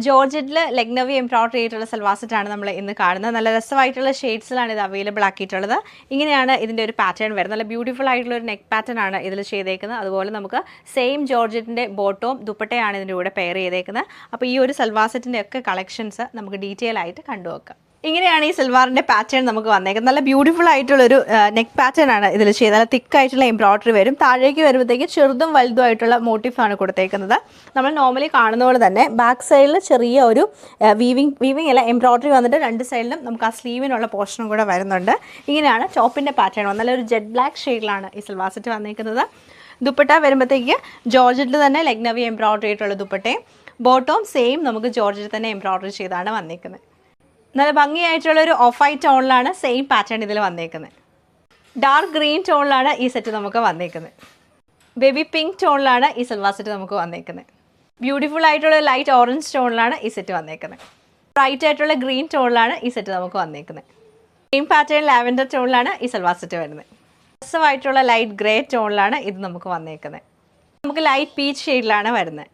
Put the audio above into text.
ജോർജറ്റിൽ Lucknowi embroidery ആയിട്ടുള്ള സൽവാർ സെറ്റാണ് നമ്മൾ ഇന്ന് കാണുന്നത്. നല്ല രസമായിട്ടുള്ള ഷെയ്ഡ്സിലാണ് ഇത് അവൈലബിൾ ആക്കിയിട്ടുള്ളത്. ഇങ്ങനെയാണ് ഇതിൻ്റെ ഒരു പാറ്റേൺ വരുന്നത്. നല്ല ബ്യൂട്ടിഫുൾ ആയിട്ടുള്ള ഒരു നെക്ക് പാറ്റേൺ ആണ് ഇതിൽ ചെയ്തേക്കുന്നത്. അതുപോലെ നമുക്ക് സെയിം ജോർജറ്റിൻ്റെ ബോട്ടവും ദുപ്പട്ടയാണ് ഇതിൻ്റെ കൂടെ പെയർ ചെയ്തേക്കുന്നത്. അപ്പോൾ ഈ ഒരു സൽവാർ സെറ്റിൻ്റെ ഒക്കെ കളക്ഷൻസ് നമുക്ക് ഡീറ്റെയിൽ ആയിട്ട് കണ്ടുവെക്കാം. ഇങ്ങനെയാണ് ഈ സിൽവാറിൻ്റെ പാറ്റേൺ നമുക്ക് വന്നേക്കുന്നത്. നല്ല ബ്യൂട്ടിഫുൾ ആയിട്ടുള്ളൊരു നെക്ക് പാറ്റേൺ ആണ് ഇതിൽ ചെയ്തത്. നല്ല തിക്കായിട്ടുള്ള എംബ്രോയിഡറി വരും. താഴേക്ക് വരുമ്പോഴത്തേക്ക് ചെറുതും വലുതുമായിട്ടുള്ള മോട്ടീഫാണ് കൊടുത്തേക്കുന്നത്. നമ്മൾ നോർമലി കാണുന്ന പോലെ തന്നെ ബാക്ക് സൈഡിൽ ചെറിയ ഒരു വീവിങ് അല്ല എംബ്രോയിഡറി വന്നിട്ട് രണ്ട് സൈഡിലും നമുക്ക് ആ സ്ലീവിനുള്ള പോർഷനും കൂടെ വരുന്നുണ്ട്. ഇങ്ങനെയാണ് ടോപ്പിൻ്റെ പാറ്റേൺ വന്നത്. നല്ലൊരു ജെറ്റ് ബ്ലാക്ക് ഷെയ്ഡിലാണ് ഈ സിൽവാർ സെറ്റ് വന്നേക്കുന്നത്. ദുപ്പട്ട വരുമ്പോഴത്തേക്ക് ജോർജറ്റിൽ തന്നെ ലക്നവി എംബ്രോയിഡറി ആയിട്ടുള്ള ദുപ്പട്ടയും ബോട്ടവും സെയിം നമുക്ക് ജോർജറ്റിൽ തന്നെ എംബ്രോയിഡറി ചെയ്താണ് വന്നേക്കുന്നത്. നല്ല ഭംഗിയായിട്ടുള്ളൊരു ഓഫ് വൈറ്റ് ടോണിലാണ് സെയിം പാറ്റേൺ ഇതിൽ വന്നേക്കുന്നത്. ഡാർക്ക് ഗ്രീൻ ടോണിലാണ് ഈ സെറ്റ് നമുക്ക് വന്നേക്കുന്നത്. ബേബി പിങ്ക് ടോണിലാണ് ഈ സൽവാർ സെറ്റ് നമുക്ക് വന്നേക്കുന്നത്. ബ്യൂട്ടിഫുൾ ആയിട്ടുള്ള ലൈറ്റ് ഓറഞ്ച് ടോണിലാണ് ഈ സെറ്റ് വന്നേക്കുന്നത്. ബ്രൈറ്റ് ആയിട്ടുള്ള ഗ്രീൻ ടോണിലാണ് ഈ സെറ്റ് നമുക്ക് വന്നേക്കുന്നത്. സെയിം പാറ്റേൺ ലാവൻഡർ ടോണിലാണ് ഈ സൽവാർ സെറ്റ് വരുന്നത്. രസമായിട്ടുള്ള ലൈറ്റ് ഗ്രേ ടോണിലാണ് ഇത് നമുക്ക് വന്നേക്കുന്നത്. നമുക്ക് ലൈറ്റ് പീച്ച് ഷെയ്ഡിലാണ് വരുന്നത്.